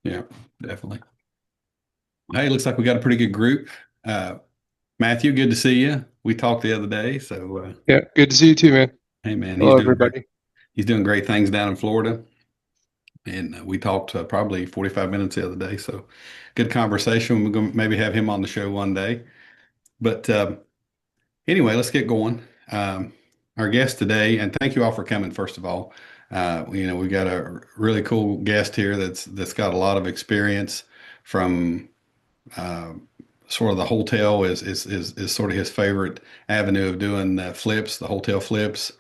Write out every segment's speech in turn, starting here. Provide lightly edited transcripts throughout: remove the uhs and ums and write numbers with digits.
Yeah, definitely. Hey, looks like we got a pretty good group. Matthew, good to see you. We talked the other day, so Yeah, good to see you too, man. hey man, he's Hello, doing great. everybody. He's doing great things down in Florida, and we talked probably 45 minutes the other day. So good conversation. We're gonna maybe have him on the show one day. But anyway, let's get going. Our guest today, and thank you all for coming. First of all, we got a really cool guest here that's got a lot of experience from uh, sort of the hotel is sort of his favorite avenue of doing flips, the hotel flips.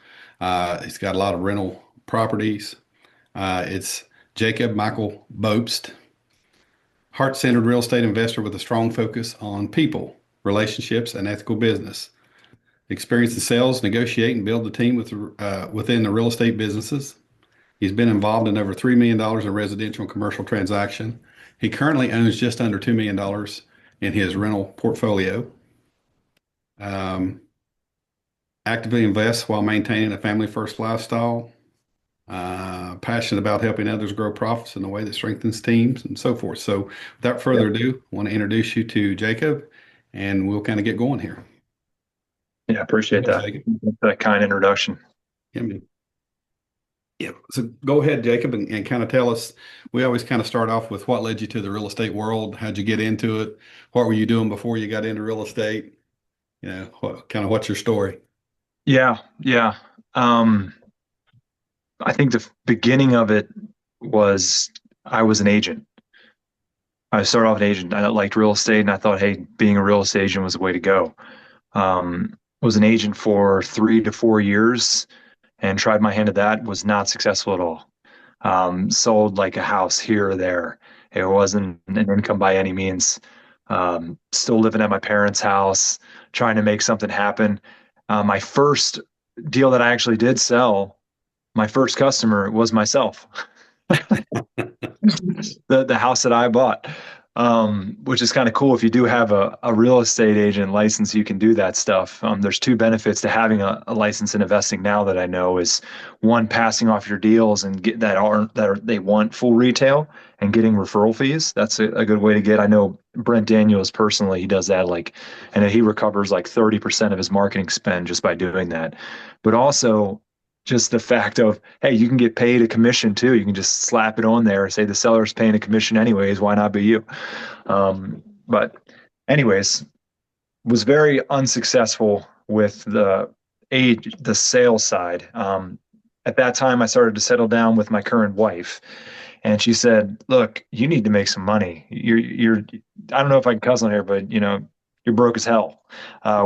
He's got a lot of rental properties. It's Jacob Michael Bobst, heart-centered real estate investor with a strong focus on people, relationships, and ethical business. Experience in sales, negotiate, and build the team within the real estate businesses. He's been involved in over $3 million in residential and commercial transaction. He currently owns just under $2 million in his rental portfolio. Um, Actively invests while maintaining a family first lifestyle. Passionate about helping others grow profits in a way that strengthens teams and so forth. So, without Yeah, further ado, I want to introduce you to Jacob, and we'll kind of get going here. yeah, Go appreciate ahead, that. Jacob. That kind introduction. Yeah, yeah. So go ahead, Jacob, and kind of tell us. We always kind of start off with what led you to the real estate world. How'd you get into it? What were you doing before you got into real estate? What's your story? Yeah, yeah. Um, I think the beginning of it was I was an agent. I started off an agent. I liked real estate, and I thought, hey, being a real estate agent was the way to go. Was an agent for 3 to 4 years and tried my hand at that. Was not successful at all. Sold like a house here or there. It wasn't an income by any means. Still living at my parents' house, trying to make something happen. My first deal that I actually did sell, my first customer was myself. The house that I bought, which is kind of cool. If you do have a real estate agent license, you can do that stuff. There's two benefits to having a license in investing now that I know is one, passing off your deals and get they want full retail and getting referral fees. That's a good way to get. I know Brent Daniels personally, he does that and he recovers like 30% of his marketing spend just by doing that. But also just the fact of, hey, you can get paid a commission too. You can just slap it on there, say the seller's paying a commission anyways. Why not be you? But anyways, was very unsuccessful with the sales side. At that time, I started to settle down with my current wife, and she said, "Look, you need to make some money. You're I don't know if I can cuss on here, but you're broke as hell.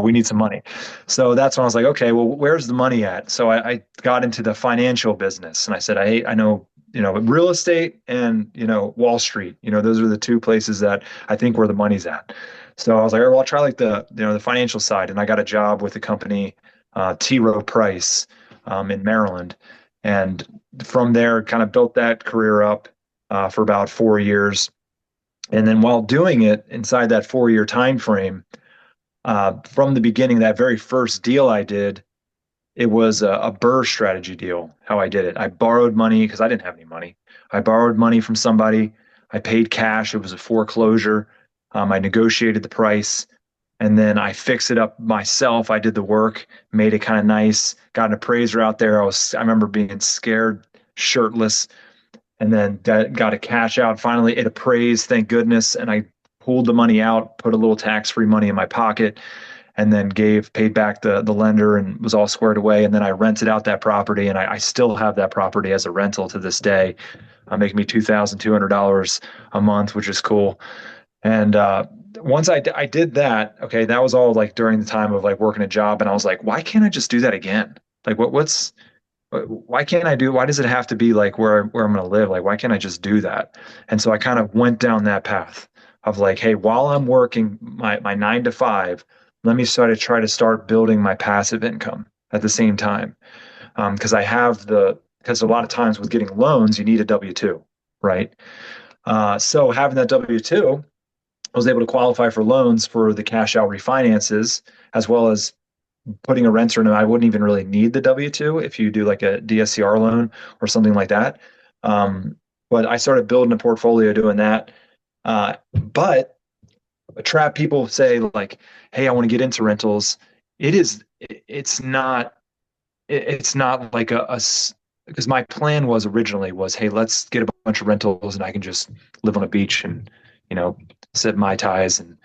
We need some money." So that's when I was like, okay, well, where's the money at? So I got into the financial business, and I said, I know, real estate and Wall Street. Those are the two places that I think where the money's at. So I was like, all right, well, I'll try like the financial side, and I got a job with a company, T. Rowe Price, in Maryland, and from there, kind of built that career up for about 4 years. And then while doing it inside that 4 year time frame, from the beginning, that very first deal I did, it was a Burr strategy deal. How I did it, I borrowed money because I didn't have any money. I borrowed money from somebody. I paid cash. It was a foreclosure. I negotiated the price, and then I fixed it up myself. I did the work, made it kind of nice. Got an appraiser out there. I remember being scared, shirtless, and then got a cash out. Finally, it appraised, thank goodness. And I pulled the money out, put a little tax-free money in my pocket, and then paid back the lender and was all squared away. And then I rented out that property, and I still have that property as a rental to this day, making me $2,200 a month, which is cool. And once I did that, okay, that was all like during the time of like working a job, and I was like, why can't I just do that again? Like, why can't I why does it have to be like where I'm going to live? Like, why can't I just do that? And so I kind of went down that path of like, hey, while I'm working my 9 to 5, let me try to start building my passive income at the same time. Because because a lot of times with getting loans, you need a W-2, right? So having that W-2, I was able to qualify for loans for the cash out refinances, as well as putting a renter in it. I wouldn't even really need the W-2 if you do like a DSCR loan or something like that. Um, But I started building a portfolio doing that. But a trap people say like, "Hey, I want to get into rentals." It is, it's not, it's not like because my plan was originally was, "Hey, let's get a bunch of rentals and I can just live on a beach and, you know, sip Mai Tais and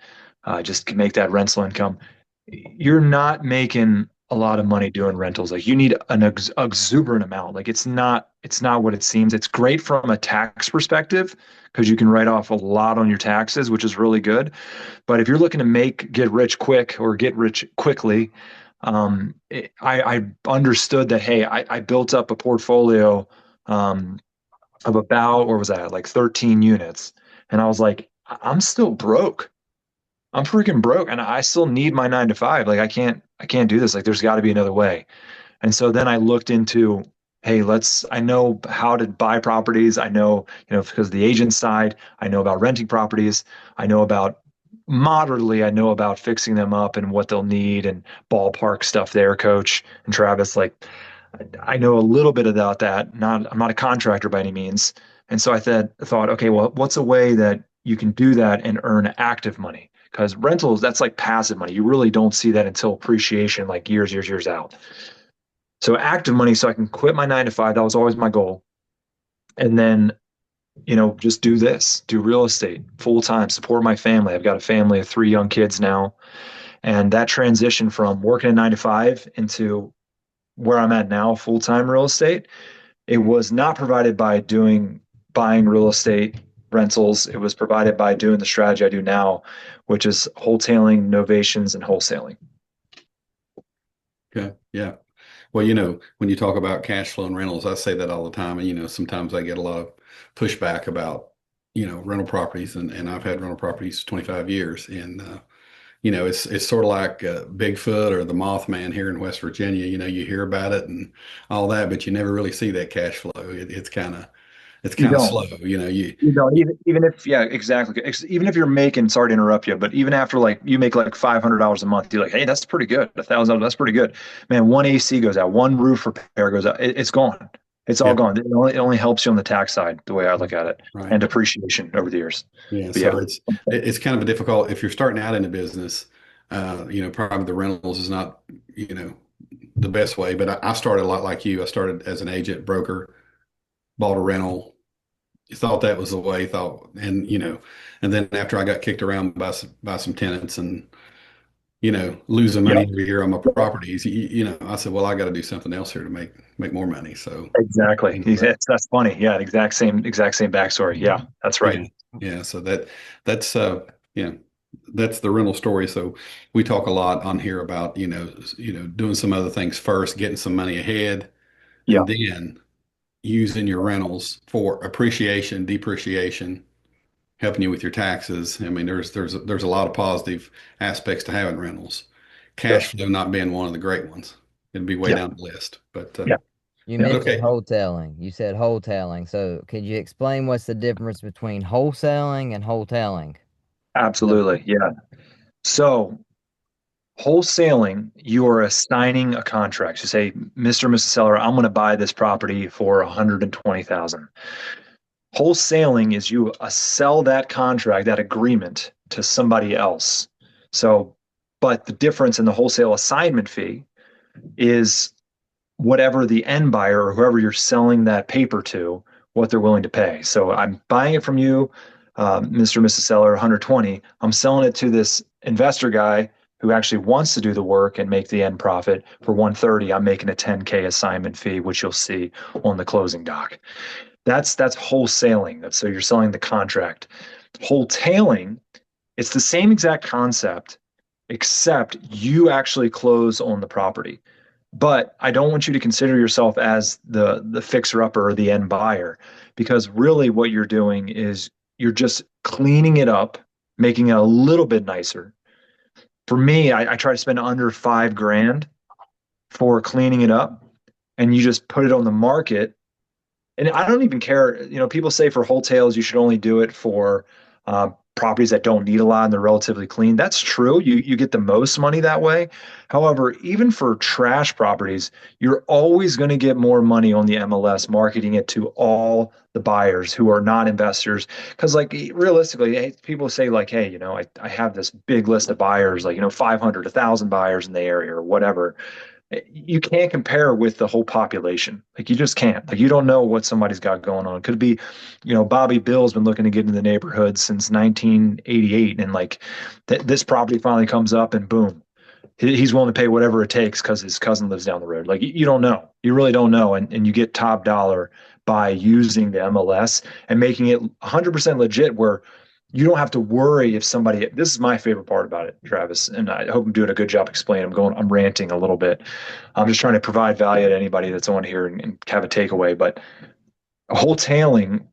just make that rental income." You're not making a lot of money doing rentals. Like you need an exuberant amount. Like it's not what it seems. It's great from a tax perspective because you can write off a lot on your taxes, which is really good. But if you're looking to get rich quick or get rich quickly, I understood that, hey, I built up a portfolio of about, where was that, like 13 units. And I was like, I'm still broke. I'm freaking broke and I still need my 9 to 5. Like I can't do this. Like there's got to be another way. And so then I looked into, hey, I know how to buy properties. I know, because the agent side, I know about renting properties. I know about moderately, I know about fixing them up and what they'll need and ballpark stuff there, Coach and Travis. Like I know a little bit about that. I'm not a contractor by any means. And so thought, okay, well, what's a way that you can do that and earn active money? Because rentals, that's like passive money. You really don't see that until appreciation, like years out. So active money, so I can quit my 9 to 5. That was always my goal. And then, just do real estate full time, support my family. I've got a family of 3 young kids now. And that transition from working a 9 to 5 into where I'm at now, full time real estate, it was not provided by buying real estate rentals. It was provided by doing the strategy I do now, which is wholetailing, novations, and wholesaling. Okay. Yeah. Well, when you talk about cash flow and rentals, I say that all the time. And, sometimes I get a lot of pushback about, rental properties and I've had rental properties 25 years. And, it's sort of like Bigfoot or the Mothman here in West Virginia. You hear about it and all that, but you never really see that cash flow. It's You kind of don't. slow. You know, even if, yeah, exactly. Even if you're making, sorry to interrupt you, but even after like you make like $500 a month, you're like, hey, that's pretty good. $1,000, that's pretty good. Man, one AC goes out, one roof repair goes out. It's gone. It's all Yeah. gone. It only helps you on the tax side, the way I look at it, Right. and depreciation over the years. Yeah. But yeah, So it's kind of a difficult if you're starting out in a business. Probably the rentals is not, the best way. But I started a lot like you. I started as an agent broker, bought a rental, thought that was the way, and then after I got kicked around by some tenants and, losing yeah, money every year on my properties, I said, well, I got to do something else here to make more money. So, exactly. you know, that, That's funny. Yeah, exact same backstory. Yeah, that's right. yeah, yeah. So that's, yeah, that's the rental story. So we talk a lot on here about, doing some other things first, getting some money ahead, Yeah, and then using your rentals for appreciation, depreciation, helping you with your taxes. I mean, there's a lot of positive aspects to having rentals. sure. Cash flow not being one of the great ones. It'd be way Yeah, down the list. But yeah, You yeah. mentioned okay, wholesaling. You said wholesaling. So could you explain what's the difference between wholesaling and wholesaling? The Absolutely. Yeah. So wholesaling, you are assigning a contract. You say, Mr. and Mrs. Seller, I'm going to buy this property for 120,000. Wholesaling is you sell that contract, that agreement to somebody else. So, but the difference in the wholesale assignment fee is whatever the end buyer or whoever you're selling that paper to, what they're willing to pay. So I'm buying it from you, Mr. and Mrs. Seller, 120. I'm selling it to this investor guy who actually wants to do the work and make the end profit for 130. I'm making a 10K assignment fee, which you'll see on the closing doc. That's wholesaling. So you're selling the contract. Wholetailing, it's the same exact concept, except you actually close on the property. But I don't want you to consider yourself as the fixer upper or the end buyer, because really what you're doing is you're just cleaning it up, making it a little bit nicer. For me, I try to spend under 5 grand for cleaning it up, and you just put it on the market. And I don't even care. People say for wholesales you should only do it for properties that don't need a lot and they're relatively clean. That's true. You get the most money that way. However, even for trash properties, you're always going to get more money on the MLS marketing it to all the buyers who are not investors. Because like realistically, people say like, hey, I have this big list of buyers, like 500, 1,000 buyers in the area or whatever. You can't compare with the whole population. Like you just can't. Like you don't know what somebody's got going on. It could be, Bobby Bill's been looking to get into the neighborhood since 1988, and like this property finally comes up, and boom, he's willing to pay whatever it takes because his cousin lives down the road. Like you don't know. You really don't know, and you get top dollar by using the MLS and making it 100% legit, where you don't have to worry if somebody. This is my favorite part about it, Travis, and I hope I'm doing a good job explaining. I'm ranting a little bit. I'm just trying to provide value to anybody that's on here and have a takeaway. But wholetailing,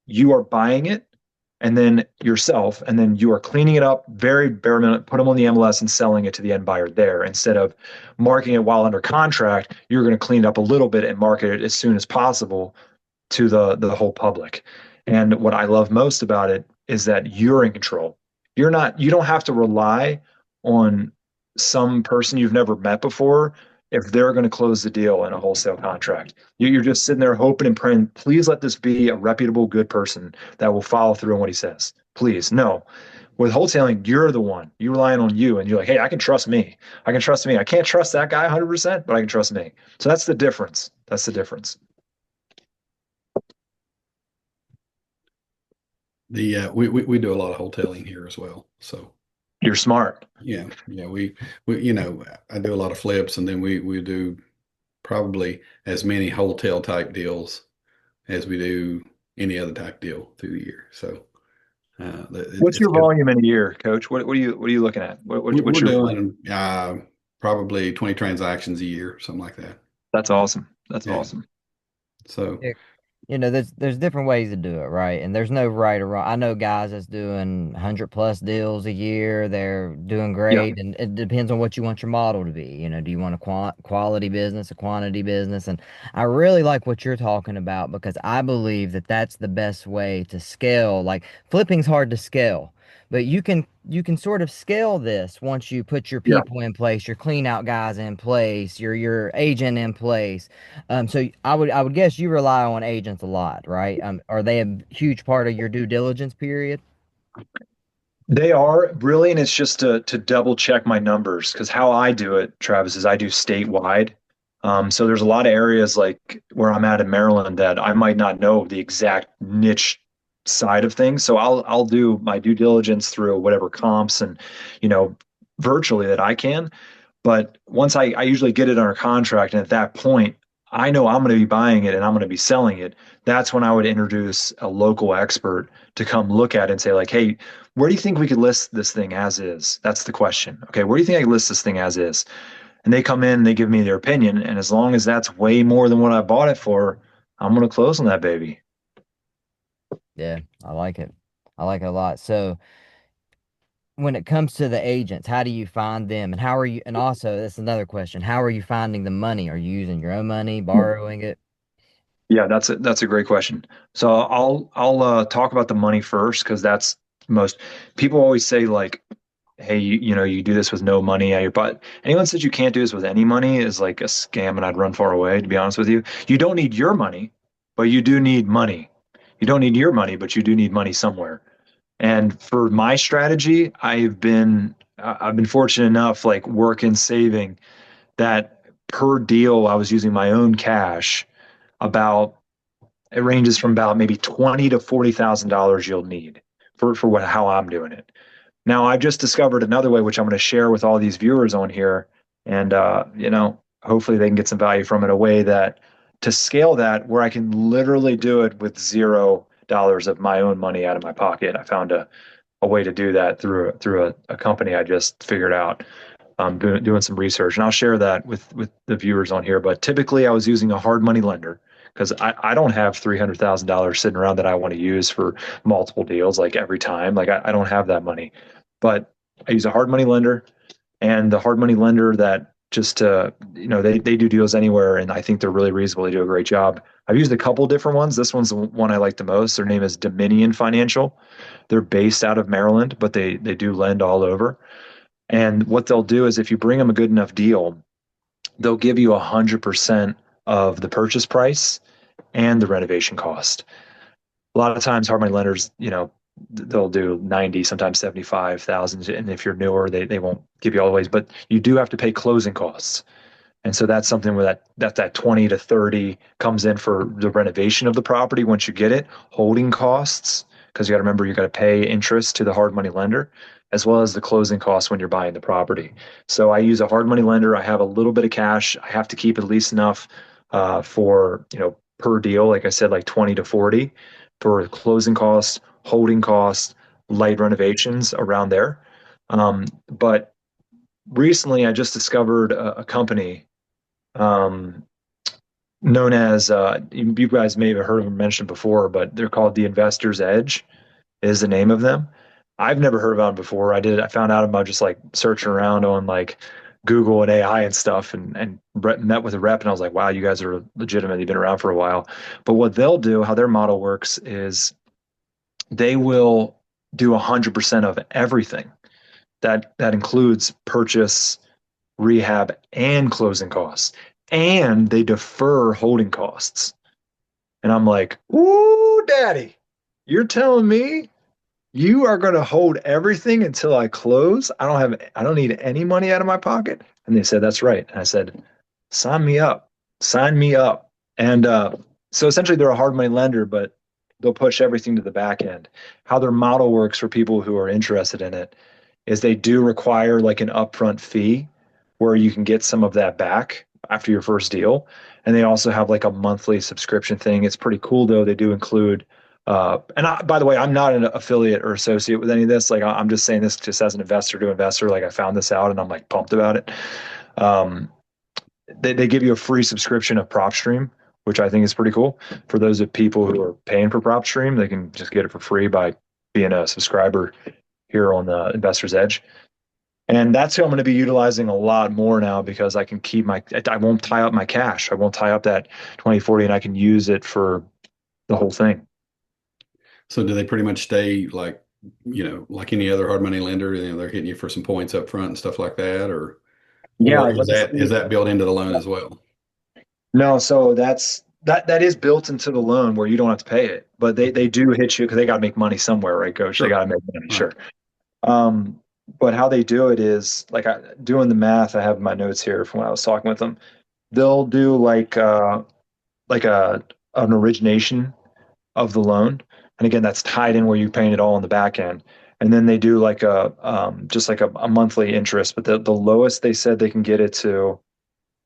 you are buying it and then yourself, and then you are cleaning it up very bare minimum, put them on the MLS and selling it to the end buyer there. Instead of marketing it while under contract, you're going to clean it up a little bit and market it as soon as possible to the whole public. And what I love most about it is that you're in control. You don't have to rely on some person you've never met before if they're going to close the deal in a wholesale contract. You're just sitting there hoping and praying, please let this be a reputable, good person that will follow through on what he says. Please. No. With wholesaling, you're the one. You're relying on you, and you're like, hey, I can trust me. I can trust me. I can't trust that guy 100%, but I can trust me. So that's the difference. That's the difference. We do a lot of wholesaling here as well. So You're smart. yeah, we I do a lot of flips, and then we do probably as many wholesale type deals as we do any other type deal through the year. So What's it's your good. volume in a year, Coach? What are you looking at? What's We're your doing probably 20 transactions a year, something like that. That's awesome. That's Yeah. awesome. So There's different ways to do it, right? And there's no right or wrong. I know guys that's doing 100+ deals a year. They're doing Yeah. great, and it depends on what you want your model to be. Do you want a quality business, a quantity business? And I really like what you're talking about because I believe that that's the best way to scale. Like flipping's hard to scale, but you can sort of scale this once you put your Yeah. people in place, your clean out guys in place, your agent in place. So I would guess you rely on agents a lot, right? Are they a huge part of your due diligence period? They are really, and it's just to double check my numbers because how I do it, Travis, is I do statewide. So there's a lot of areas like where I'm at in Maryland that I might not know the exact niche side of things. So I'll do my due diligence through whatever comps and you know virtually that I can. But once I usually get it under contract, and at that point, I know I'm going to be buying it and I'm going to be selling it. That's when I would introduce a local expert to come look at it and say, like, hey, where do you think we could list this thing as is? That's the question. Okay, where do you think I could list this thing as is? And they come in, they give me their opinion, and as long as that's way more than what I bought it for, I'm going to close on that baby. Yeah, I like it. I like it a lot. So when it comes to the agents, how do you find them, and how are you? And also, that's another question. How are you finding the money? Are you using your own money, borrowing it? Yeah, that's a great question. So I'll talk about the money first because that's most people always say like, hey, you do this with no money at your butt. Anyone says you can't do this with any money is like a scam, and I'd run far away, to be honest with you. You don't need your money, but you do need money. You don't need your money, but you do need money somewhere. And for my strategy, I've been fortunate enough, like working, saving that per deal, I was using my own cash about it ranges from about maybe 20 to $40,000 you'll need for what how I'm doing it. Now I've just discovered another way, which I'm going to share with all these viewers on here, and hopefully they can get some value from it. A way that to scale that where I can literally do it with $0 of my own money out of my pocket. I found a way to do that through a company I just figured out. Doing some research, and I'll share that with the viewers on here. But typically, I was using a hard money lender because I don't have $300,000 sitting around that I want to use for multiple deals like every time. Like I don't have that money, but I use a hard money lender, and the hard money lender that just to, they do deals anywhere, and I think they're really reasonable. They do a great job. I've used a couple different ones. This one's the one I like the most. Their name is Dominion Financial. They're based out of Maryland, but they do lend all over. And what they'll do is if you bring them a good enough deal, they'll give you 100% of the purchase price and the renovation cost. A lot of times hard money lenders, they'll do 90, sometimes 75,000. And if you're newer, they won't give you all the ways, but you do have to pay closing costs. And so that's something where that 20 to 30 comes in for the renovation of the property once you get it, holding costs, because you got to remember you got to pay interest to the hard money lender, as well as the closing costs when you're buying the property. So I use a hard money lender. I have a little bit of cash. I have to keep at least enough for, per deal, like I said, like 20 to 40 for closing costs, holding costs, light renovations around there. But recently I just discovered a company um, known as you guys may have heard of them mentioned before, but they're called the Investor's Edge is the name of them. I've never heard of them before. I found out about just like searching around on like Google and AI and stuff, and met with a rep, and I was like, wow, you guys are legitimate. You've been around for a while. But what they'll do, how their model works, is they will do 100% of everything. That includes purchase, rehab, and closing costs, and they defer holding costs. And I'm like, ooh, daddy, you're telling me you are going to hold everything until I close? I don't need any money out of my pocket. And they said, that's right. And I said, sign me up, sign me up. And so essentially they're a hard money lender, but they'll push everything to the back end. How their model works for people who are interested in it is they do require like an upfront fee where you can get some of that back after your first deal. And they also have like a monthly subscription thing. It's pretty cool though. They do include by the way, I'm not an affiliate or associate with any of this. Like, I'm just saying this just as an investor to investor. Like, I found this out and I'm like pumped about it. Um, they give you a free subscription of PropStream, which I think is pretty cool. For those of people who are paying for PropStream, they can just get it for free by being a subscriber here on the Investor's Edge. And that's who I'm going to be utilizing a lot more now because I can I won't tie up my cash. I won't tie up that 2040 and I can use it for the whole thing. So do they pretty much stay like, like any other hard money lender, they're hitting you for some points up front and stuff like that, Yeah, or let me is see. that built into the loan as well? No, so that is built into the loan where you don't have to pay it, but they do hit you because they got to make money somewhere, right, Coach? They Sure. got to make money, Right. sure. Um, but how they do it is like doing the math. I have my notes here from when I was talking with them. They'll do like an origination of the loan, and again, that's tied in where you're paying it all on the back end. And then they do like just like a monthly interest, but the lowest they said they can get it to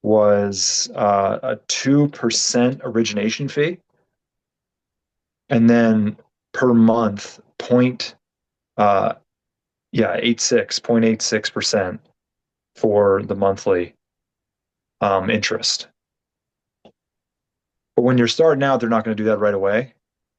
was a 2% origination fee, and then per month, uh, yeah, 0.86% for the monthly interest. But when you're starting out, they're not going to do that right away,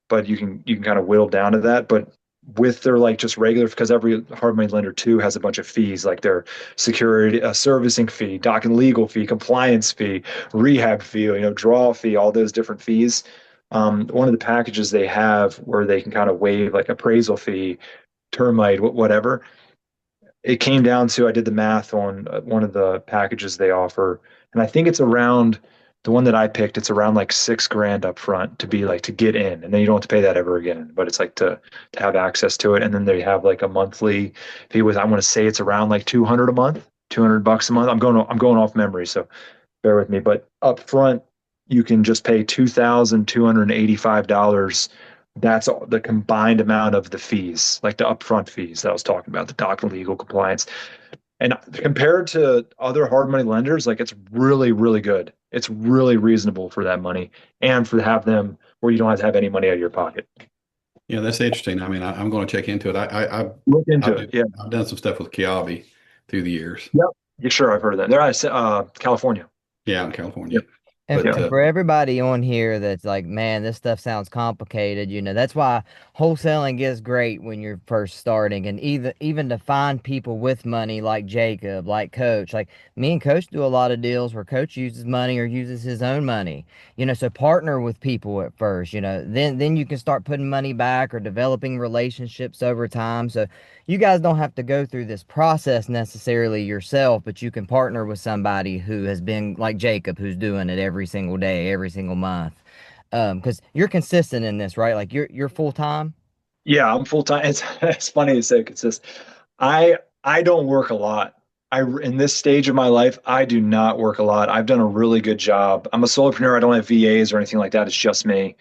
but you can kind of whittle down to that. But with their like just regular, because every hard money lender too has a bunch of fees, like their security, servicing fee, doc and legal fee, compliance fee, rehab fee, draw fee, all those different fees. One of the packages they have where they can kind of waive like appraisal fee, termite, whatever. It came down to I did the math on one of the packages they offer, and I think it's around the one that I picked. It's around like 6 grand up front to be like to get in, and then you don't have to pay that ever again. But it's like to have access to it, and then they have like a monthly fee with I want to say it's around like 200 a month, $200 a month. I'm going off memory, so bear with me. But up front, you can just pay $2,285. That's all, the combined amount of the fees, like the upfront fees that I was talking about, the doc and legal compliance. And compared to other hard money lenders, like it's really, really good. It's really reasonable for that money and for have them where you don't have to have any money out of your pocket. Yeah, that's interesting. I mean, I'm going to check into it. Look into I've, it. Yeah. I've done some stuff with Kiavi through the years. Yep. Yeah, sure. I've heard of that. They're out of California. Yeah, in California. And But Yeah. and for everybody on here that's like, man, this stuff sounds complicated, that's why wholesaling is great when you're first starting. And even to find people with money like Jacob, like Coach, like me and Coach do a lot of deals where Coach uses money or uses his own money. So partner with people at first, then you can start putting money back or developing relationships over time. So you guys don't have to go through this process necessarily yourself, but you can partner with somebody who has been like Jacob, who's doing it every single day, every single month. Because you're consistent in this, right? Like you're full time. Yeah, I'm full time. It's funny to say consist. I don't work a lot. In this stage of my life, I do not work a lot. I've done a really good job. I'm a solopreneur. I don't have VAs or anything like that. It's just me.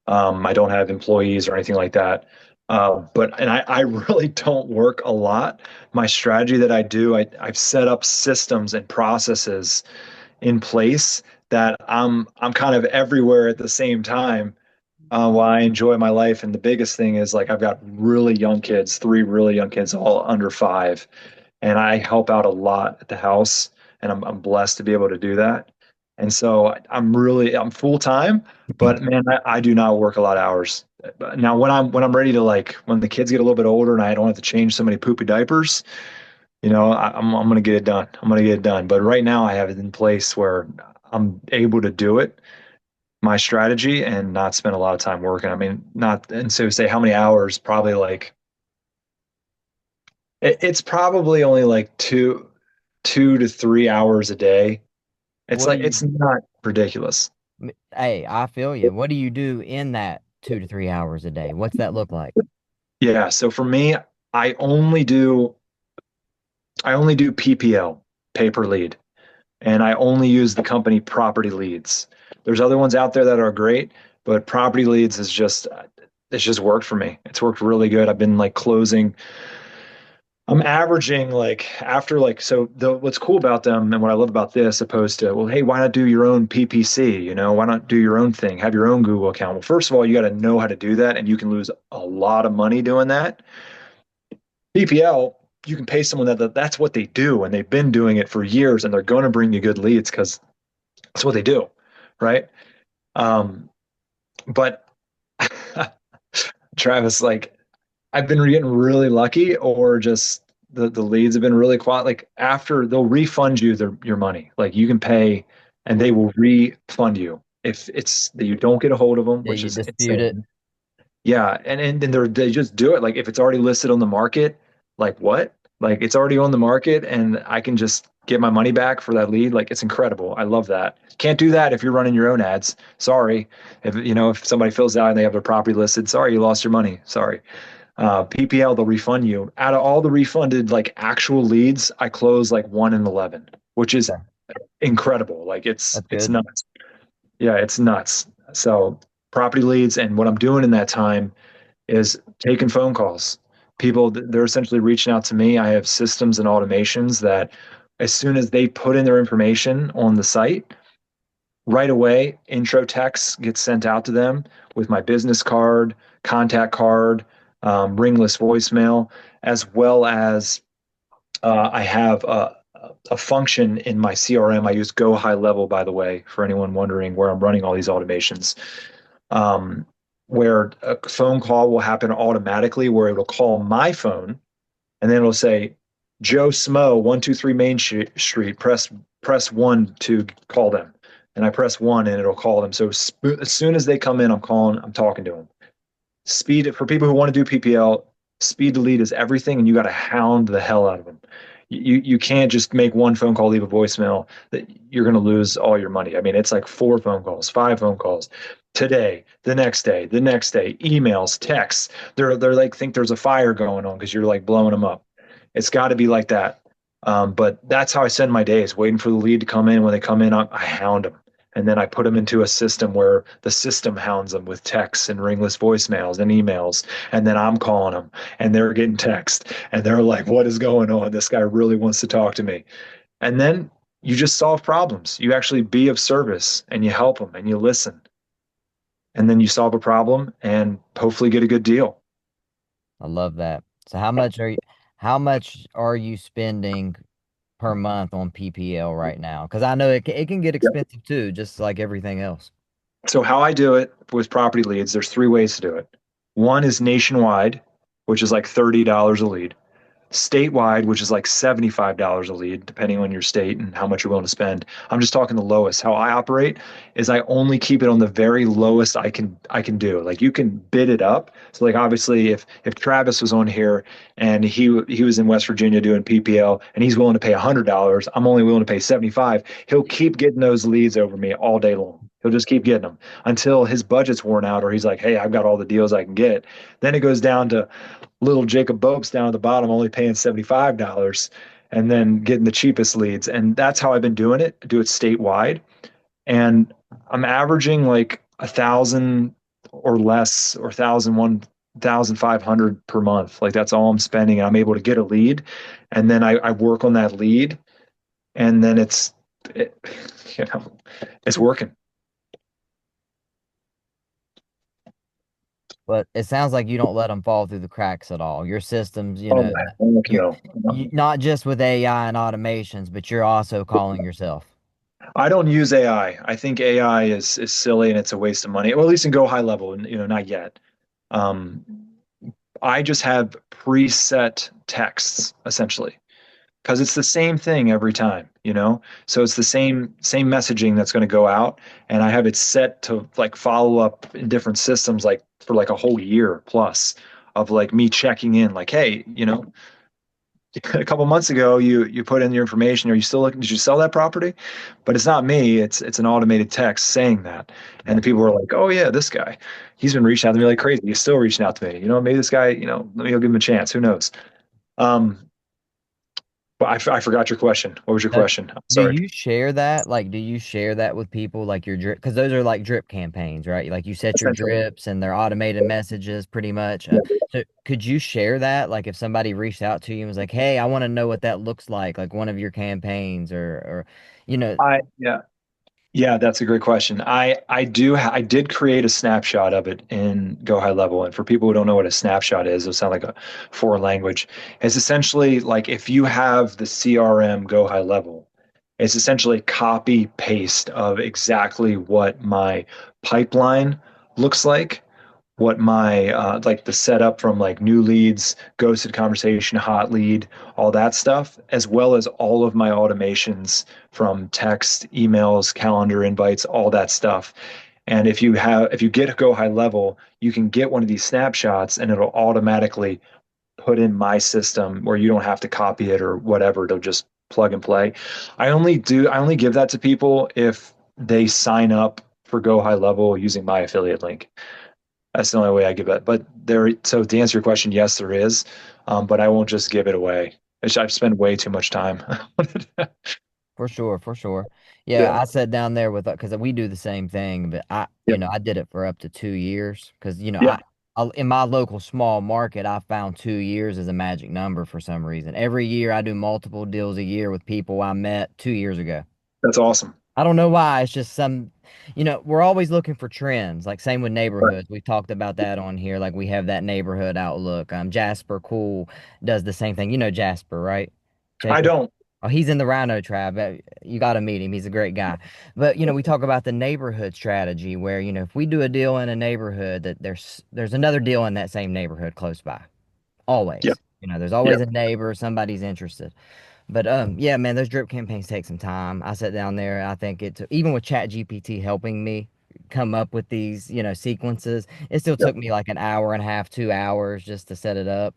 I don't have employees or anything like that. I really don't work a lot. My strategy that I do, I've set up systems and processes in place that I'm kind of everywhere at the same time while I enjoy my life. And the biggest thing is like I've got really young kids, three really young kids, all under 5, and I help out a lot at the house, and I'm blessed to be able to do that. And so I'm full time, but man, I do not work a lot of hours. Now when I'm ready to like when the kids get a little bit older and I don't have to change so many poopy diapers, I'm gonna get it done. I'm gonna get it done. But right now I have it in place where I'm able to do it, my strategy, and not spend a lot of time working. I mean, not and so say how many hours? Probably like it's probably only like 2 to 3 hours a day. What do It's you? not ridiculous. Hey, I feel you. What do you do in that 2 to 3 hours a day? What's that look like? Yeah. So for me, I only do I only do PPL, pay per lead, and I only use the company property leads. There's other ones out there that are great, but property leads is just it's just worked for me. It's worked really good. I've been like closing. I'm averaging like after like so the what's cool about them and what I love about this opposed to, well, hey, why not do your own PPC? Why not do your own thing? Have your own Google account. Well, first of all, you got to know how to do that, and you can lose a lot of money doing that. PPL, you can pay someone that's what they do, and they've been doing it for years, and they're going to bring you good leads because that's what they do, right? But Travis, like I've been getting really lucky, or just the leads have been really quiet. Like after they'll refund you your money. Like you can pay, and they will refund you if it's that you don't get a hold of them, Yeah, which you is dispute it. insane. Yeah, and they just do it. Like if it's already listed on the market, like what? Like it's already on the market, and I can just get my money back for that lead. Like it's incredible. I love that. Can't do that if you're running your own ads. Sorry, if somebody fills out and they have their property listed, sorry, you lost your money. Sorry. PPL, they'll refund you. Out of all the refunded like actual leads, I close like 1 in 11, which is Okay, incredible. Like that's it's good. nuts. Yeah, it's nuts. So property leads, and what I'm doing in that time is taking phone calls. People, they're essentially reaching out to me. I have systems and automations that as soon as they put in their information on the site, right away, intro texts get sent out to them with my business card, contact card, ringless voicemail, as well as I have a function in my CRM. I use Go High Level, by the way, for anyone wondering where I'm running all these automations, um, where a phone call will happen automatically, where it'll call my phone, and then it'll say, Joe Smo, 123 Main Street, press one to call them. And I press one and it'll call them. So as soon as they come in, I'm talking to them. Speed for people who want to do PPL, speed to lead is everything, and you got to hound the hell out of them. You can't just make one phone call, leave a voicemail. That you're going to lose all your money. I mean, it's like 4 phone calls, 5 phone calls today, the next day, the next day, emails, texts. They're like think there's a fire going on because you're like blowing them up. It's got to be like that. But that's how I spend my days, waiting for the lead to come in. When they come in, I hound them. And then I put them into a system where the system hounds them with texts and ringless voicemails and emails. And then I'm calling them and they're getting text and they're like, what is going on? This guy really wants to talk to me. And then you just solve problems. You actually be of service and you help them and you listen. And then you solve a problem and hopefully get a good deal. I love that. So how much are you spending per month on PPL right now? Because I know it can get expensive too, just like everything else. So how I do it with property leads, there's three ways to do it. One is nationwide, which is like $30 a lead. Statewide, which is like $75 a lead, depending on your state and how much you're willing to spend. I'm just talking the lowest. How I operate is I only keep it on the very lowest I can do. Like you can bid it up. So like obviously if Travis was on here and he was in West Virginia doing PPL and he's willing to pay $100, I'm only willing to pay 75. He'll keep getting those leads over me all day long. He'll just keep getting them until his budget's worn out or he's like, hey, I've got all the deals I can get. Then it goes down to little Jacob Bopes down at the bottom, only paying $75 and then getting the cheapest leads. And that's how I've been doing it. I do it statewide. And I'm averaging like 1,000 or less or 1,500 per month. Like that's all I'm spending. I'm able to get a lead and then I work on that lead and then it, you know, it's working. But it sounds like you don't let them fall through the cracks at all. Your systems, Oh, heck you, no. you not just with AI and automations, but you're also calling yourself. I don't use AI. I think AI is silly and it's a waste of money. Well, at least in Go High Level, and not yet. Um, I just have preset texts essentially because it's the same thing every time, So it's the same messaging that's going to go out, and I have it set to like follow up in different systems, like for like a whole year plus of like me checking in, like, hey, a couple months ago you put in your information. Are you still looking? Did you sell that property? But it's not me. It's an automated text saying that, and Yeah, the people are like, oh yeah, this guy, he's been reaching out to me like crazy. He's still reaching out to me. Maybe this guy, let me go give him a chance. Who knows? Um, but I forgot your question. What was your Uh, question? I'm do sorry. you share that? Like, do you share that with people like your drip? Because those are like drip campaigns, right? Like you set your Essentially, drips and they're automated messages pretty much. yeah. So could you share that? Like if somebody reached out to you and was like, "Hey, I want to know what that looks like one of your campaigns or, you know, Yeah. Yeah, that's a great question. I did create a snapshot of it in Go High Level, and for people who don't know what a snapshot is, it'll sound like a foreign language. It's essentially like if you have the CRM Go High Level, it's essentially copy paste of exactly what my pipeline looks like, what my like the setup from like new leads, ghosted conversation, hot lead, all that stuff, as well as all of my automations from text, emails, calendar invites, all that stuff. And if you get Go High Level, you can get one of these snapshots and it'll automatically put in my system where you don't have to copy it or whatever. It'll just plug and play. I only give that to people if they sign up for Go High Level using my affiliate link. That's the only way I give it. But so to answer your question, yes, there is, but I won't just give it away. I've spent way too much time. For sure, for sure. Yeah, Yeah, I sat down there with because we do the same thing, but yeah, I did it for up to 2 years because yeah. I in my local small market, I found 2 years as a magic number for some reason. Every year, I do multiple deals a year with people I met 2 years ago. That's awesome. I don't know why. It's just we're always looking for trends. Like same with Right. neighborhoods. We talked about that on here. Like we have that neighborhood outlook. Jasper Cool does the same thing. You know Jasper, right? I Jacob. don't. Oh, he's in the Rhino tribe. You got to meet him. He's a great guy. But we talk about the neighborhood strategy where, if we do a deal in a neighborhood that there's another deal in that same neighborhood close by. Yeah, Always. There's yeah, always a neighbor, somebody's interested. But yeah, man, those drip campaigns take some time. I sat down there and I think it took, even with Chat GPT helping me come up with these, sequences, it still yeah. took me like an hour and a half, 2 hours just to set it up.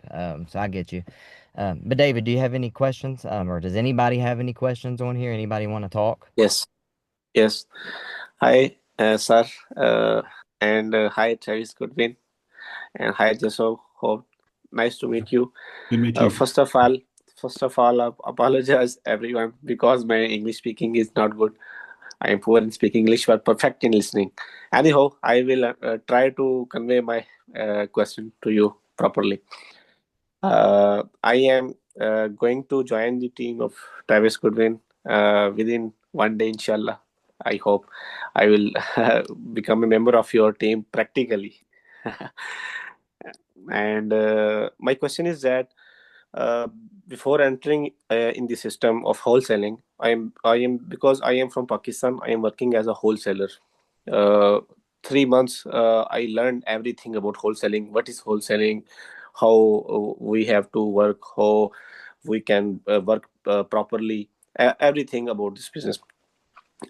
So I get you. But David, do you have any questions? Or does anybody have any questions on here? Anybody want to talk? Yes, yes. Hi, sir, and hi, Travis Goodwin, and hi, Jaso. Hope nice to meet you. Good to meet you. First of all, apologize everyone because my English speaking is not good. I am poor in speaking English, but perfect in listening. Anyhow, I will try to convey my question to you properly. I am going to join the team of Travis Goodwin within one day, inshallah. I hope I will become a member of your team practically. And my question is that uh, before entering in the system of wholesaling, I am because I am from Pakistan. I am working as a wholesaler. Uh, 3 months, I learned everything about wholesaling. What is wholesaling? How we have to work? How we can work properly? Everything about this business.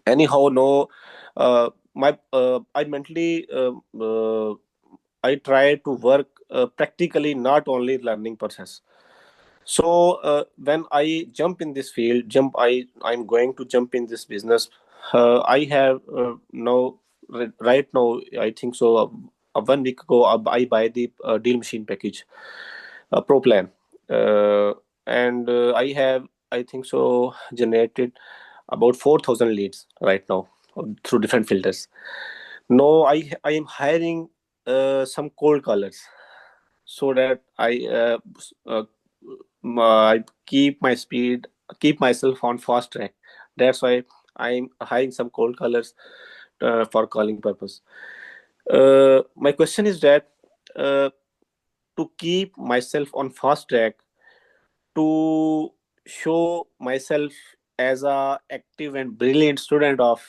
Anyhow, no, my I mentally I try to work practically, not only learning process. So when I jump in this field, I'm going to jump in this business. I have now right now, I think so. 1 week ago, I buy the deal machine package, pro plan, uh, and I have, I think so, generated about 4,000 leads right now through different filters. Now I am hiring some cold callers so that uh, I keep my speed, keep myself on fast track. That's why I'm hiring some cold callers for calling purpose. My question is that uh, to keep myself on fast track, to show myself as a active and brilliant student of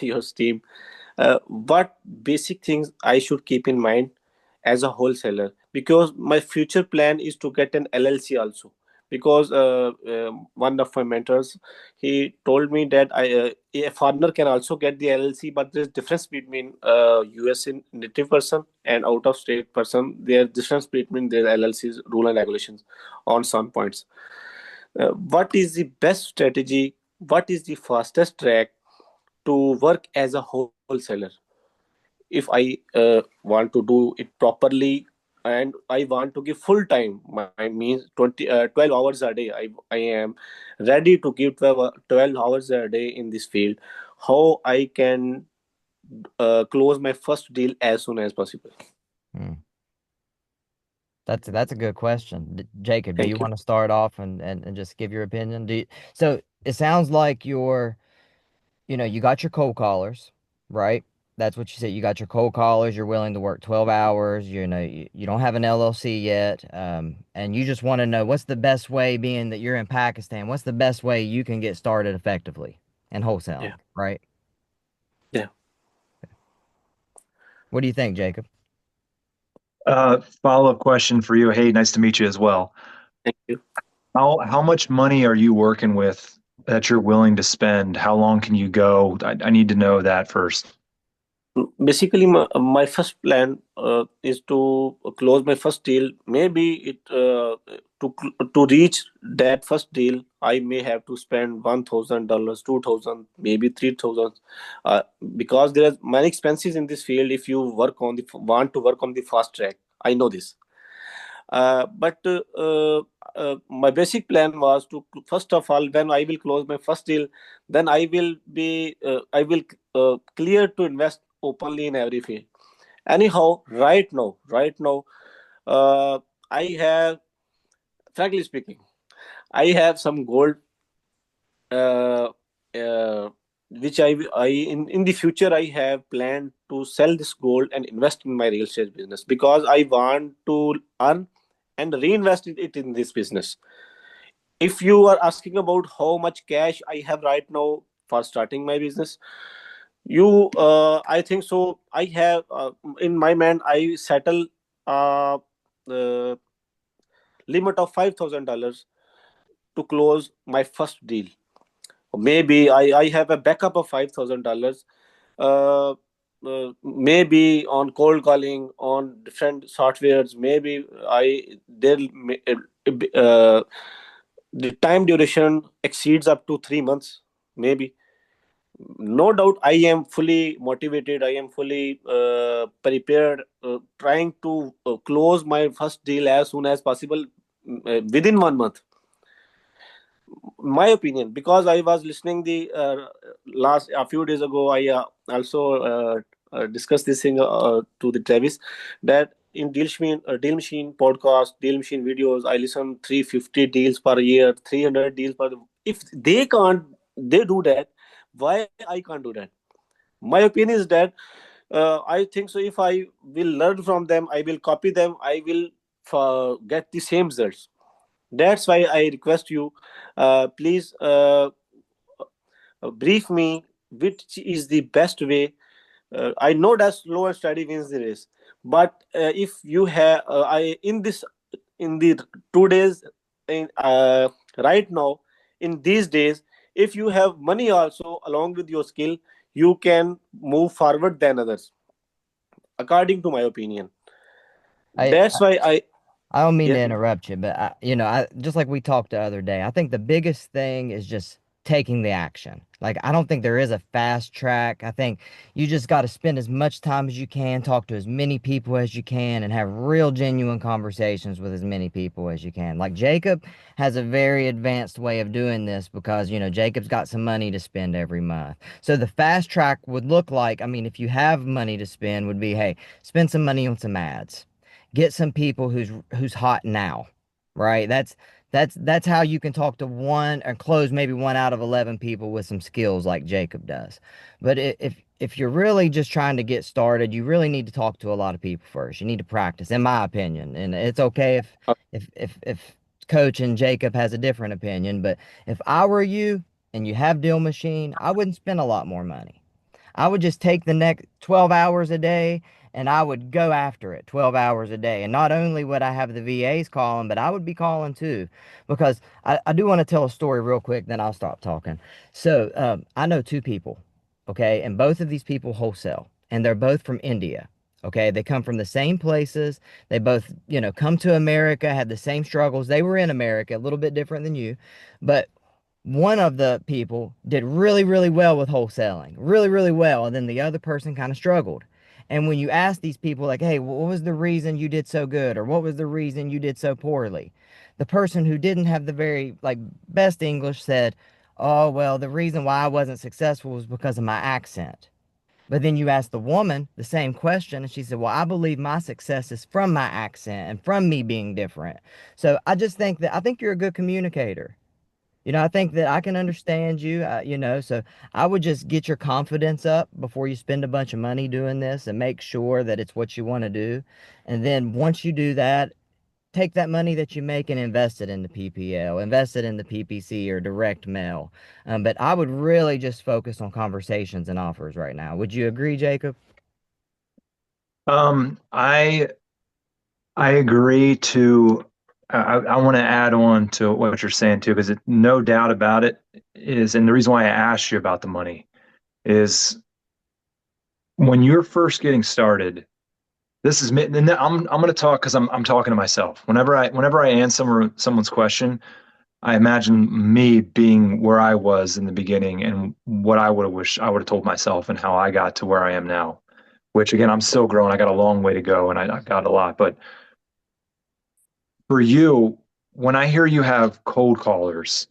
your team, what basic things I should keep in mind as a wholesaler, because my future plan is to get an LLC also. Because one of my mentors, he told me that a foreigner can also get the LLC, but there's difference between US native person and out of state person. There's difference between their LLC's rule and regulations on some points. What is the best strategy? What is the fastest track to work as a wholesaler? If I want to do it properly and I want to give full time, my means 12 hours a day, I am ready to give 12 hours a day in this field, how I can close my first deal as soon as possible? Hmm. That's a good question. Jacob, do you Thank you. want to start off and just give your opinion? So it sounds like you got your cold callers, right? That's what you said. You got your cold callers. You're willing to work 12 hours. You don't have an LLC yet. And you just want to know what's the best way, being that you're in Pakistan, what's the best way you can get started effectively in wholesaling, Yeah. right? Yeah. What do you think, Jacob? Follow-up question for you. Hey, nice to meet you as well. Thank you. How much money are you working with that you're willing to spend? How long can you go? I need to know that first. Basically, my first plan is to close my first deal. Maybe it to reach that first deal, I may have to spend $1,000, 2,000, maybe 3,000, uh, because there are many expenses in this field. If you want to work on the fast track, I know this. But my basic plan was to, first of all, when I will close my first deal, then I will clear to invest openly in every field. Anyhow, right now, uh, I have, frankly speaking, I have some gold, uh, uh, which I in the future I have planned to sell this gold and invest in my real estate business, because I want to earn and reinvest it in this business. If you are asking about how much cash I have right now for starting my business, I think so. I have in my mind, I settle the limit of $5,000 to close my first deal. Maybe I have a backup of $5,000. Maybe on cold calling on different softwares. Maybe I there uh, the time duration exceeds up to 3 months. Maybe, no doubt, I am fully motivated. I am fully prepared, trying to close my first deal as soon as possible, within 1 month. My opinion, because I was listening the last a few days ago, I also discussed this thing to the Travis, that in deal machine podcast, deal machine videos, I listen 350 deals per year, 300 deals per. If they do that, why I can't do that? My opinion is that I think so, if I will learn from them, I will copy them, I will get the same results. That's why I request you, please brief me which is the best way. I know that slow and steady wins the race, but if you have, I in this in the 2 days, in right now, in these days, if you have money also along with your skill, you can move forward than others, according to my opinion. I, That's why I I don't mean to yes. interrupt you, but I just like we talked the other day, I think the biggest thing is just taking the action. Like, I don't think there is a fast track. I think you just got to spend as much time as you can, talk to as many people as you can, and have real genuine conversations with as many people as you can. Like, Jacob has a very advanced way of doing this because, Jacob's got some money to spend every month. So the fast track would look like, I mean, if you have money to spend, would be, hey, spend some money on some ads, get some people who's hot now, right? That's how you can talk to one and close maybe one out of 11 people with some skills like Jacob does. But if you're really just trying to get started, you really need to talk to a lot of people first. You need to practice, in my opinion. And it's okay if Coach and Jacob has a different opinion, but if I were you and you have Deal Machine, I wouldn't spend a lot more money. I would just take the next 12 hours a day and I would go after it 12 hours a day. And not only would I have the VAs calling, but I would be calling too. Because I do want to tell a story real quick, then I'll stop talking. So I know two people, okay? And both of these people wholesale, and they're both from India. Okay, they come from the same places. They both, come to America, had the same struggles. They were in America, a little bit different than you, but one of the people did really, really well with wholesaling, really, really well. And then the other person kind of struggled. And when you ask these people, like, hey, what was the reason you did so good? Or what was the reason you did so poorly? The person who didn't have the very, like, best English said, oh, well, the reason why I wasn't successful was because of my accent. But then you ask the woman the same question, and she said, well, I believe my success is from my accent and from me being different. So I think you're a good communicator. I think that I can understand you, so I would just get your confidence up before you spend a bunch of money doing this and make sure that it's what you want to do. And then once you do that, take that money that you make and invest it in the PPL, invest it in the PPC or direct mail. But I would really just focus on conversations and offers right now. Would you agree, Jacob? I agree to. I want to add on to what you're saying too, because no doubt about it is, and the reason why I asked you about the money is when you're first getting started. This is me, and I'm going to talk because I'm talking to myself. Whenever I answer someone's question, I imagine me being where I was in the beginning and what I would have wished I would have told myself and how I got to where I am now. Which again, I'm still growing. I got a long way to go, and I've got a lot. But for you, when I hear you have cold callers,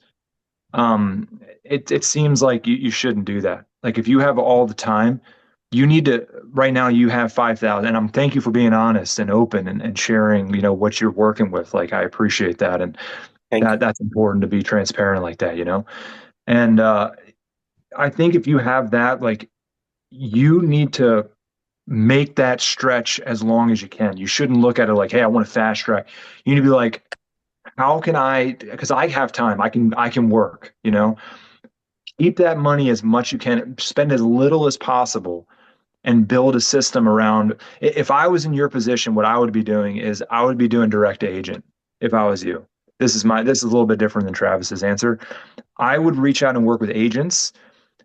it seems like you shouldn't do that. Like if you have all the time, you need to. Right now, you have 5,000, and I'm thank you for being honest and open and sharing. What you're working with. Like I appreciate that, and Thank you. that's important to be transparent like that. And I think if you have that, like you need to make that stretch as long as you can. You shouldn't look at it like, hey, I want to fast track. You need to be like, how can I, because I have time, I can work, keep that money as much you can, spend as little as possible and build a system around. If I was in your position, what I would be doing is I would be doing direct to agent if I was you. This is a little bit different than Travis's answer. I would reach out and work with agents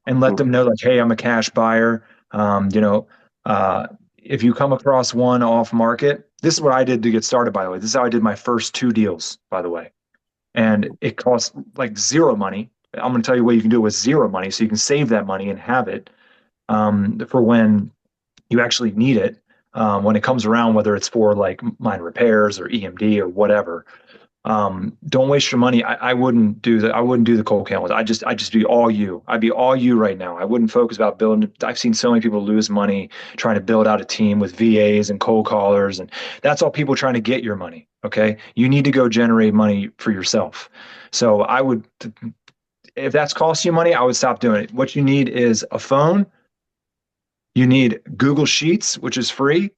and let them know like, hey, I'm a cash buyer. Um, you know, uh, if you come across one off market, this is what I did to get started, by the way. This is how I did my first two deals, by the way. And it costs like zero money. I'm going to tell you what you can do with zero money so you can save that money and have it for when you actually need it. When it comes around, whether it's for like minor repairs or EMD or whatever, don't waste your money. I wouldn't do that. I wouldn't do the cold calendars. I just be all you. I'd be all you right now. I wouldn't focus about building. I've seen so many people lose money trying to build out a team with VAs and cold callers, and that's all people trying to get your money. Okay, you need to go generate money for yourself. So I would, if that's costing you money, I would stop doing it. What you need is a phone. You need Google Sheets, which is free.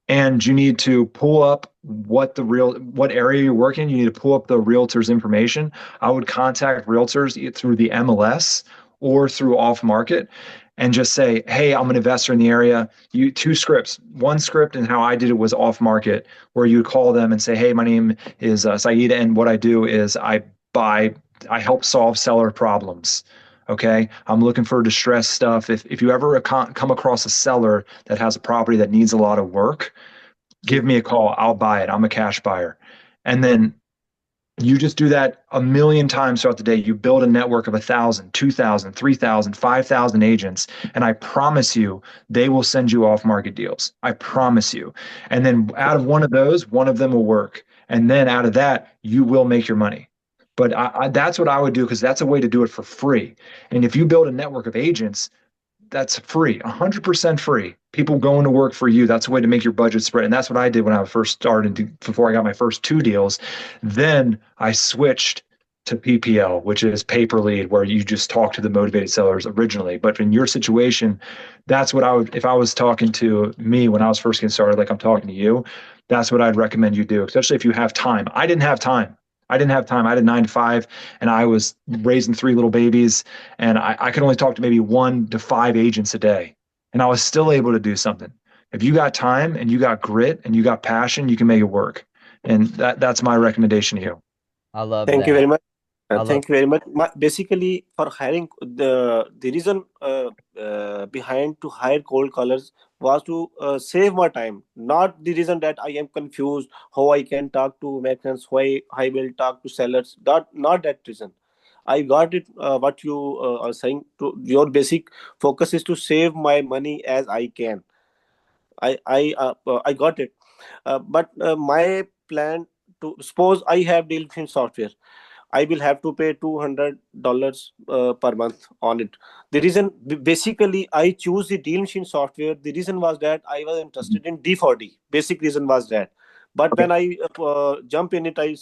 and you need to pull up what area you're working. You need to pull up the realtor's information. I would contact realtors through the MLS or through off market and just say, hey, I'm an investor in the area. You two scripts. One script and how I did it was off market, where you would call them and say, hey, my name is Saeed, and what I do is buy I help solve seller problems. Okay. I'm looking for distressed stuff. If you ever come across a seller that has a property that needs a lot of work, give me a call. I'll buy it. I'm a cash buyer. And then you just do that a million times throughout the day. You build a network of 1,000, 2,000, 3,000, 5,000 agents. And I promise you, they will send you off market deals. I promise you. And then out of one of those, one of them will work. And then out of that, you will make your money. But that's what I would do because that's a way to do it for free. And if you build a network of agents, that's free, 100% free. People going to work for you. That's a way to make your budget spread. And that's what I did when I first started before I got my first two deals. Then I switched to PPL, which is pay per lead, where you just talk to the motivated sellers originally. But in your situation, that's what I would, if I was talking to me when I was first getting started, like I'm talking to you, that's what I'd recommend you do, especially if you have time. I didn't have time. I didn't have time. I had a 9 to 5 and I was raising three little babies and I could only talk to maybe 1 to 5 agents a day. And I was still able to do something. If you got time and you got grit and you got passion, you can make it work. And that's my recommendation to you. I love Thank you very that. much. I love Thank you very much. Basically, for hiring, the reason behind to hire cold callers was to save my time. Not the reason that I am confused how I can talk to Americans, why I will talk to sellers. Not that reason. I got it. What you are saying. To your basic focus is to save my money as I can. I got it. But my plan to suppose I have deal in software. I will have to pay $200 per month on it. The reason, basically, I choose the deal machine software. The reason was that I was interested in D4D. Basic reason was that. But Okay. when I jump in it, I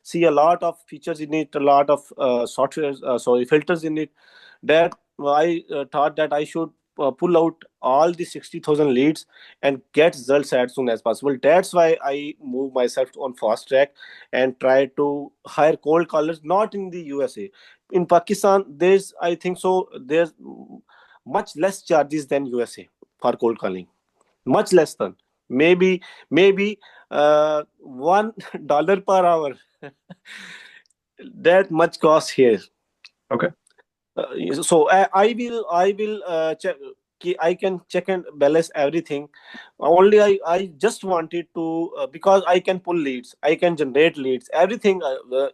see a lot of features in it, a lot of software, sorry, filters in it. That I thought that I should pull out all the 60,000 leads and get results as soon as possible. That's why I move myself on fast track and try to hire cold callers, not in the USA. In Pakistan, I think so, there's much less charges than USA for cold calling. Much less than. Maybe $1 per hour. That much cost here. Okay. So I will check. I can check and balance everything. Only I just wanted to because I can pull leads, I can generate leads. Everything